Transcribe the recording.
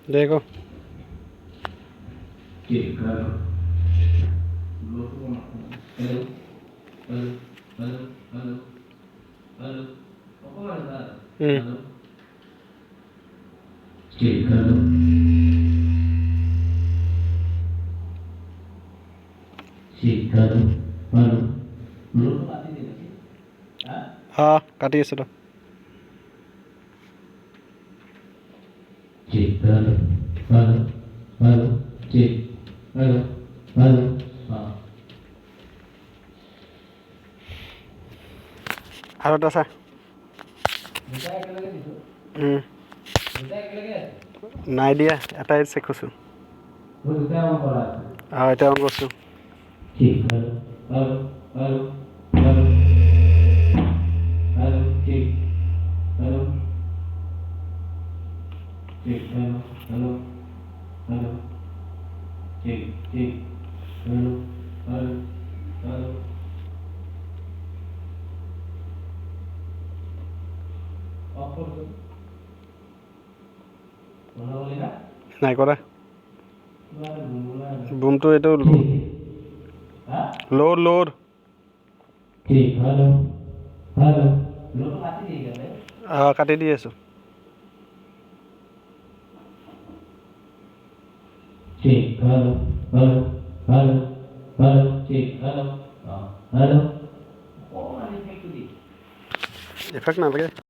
देखो हाँ काटी আছে তো আৰু এটা আছে নাই দিয়া এটাই চেক কৰিছোঁ এটা অন কৰিছোঁ নাই কৰা বুমটো এইটো লোড কাটি দি আছোঁ এফেক্ট নালাগে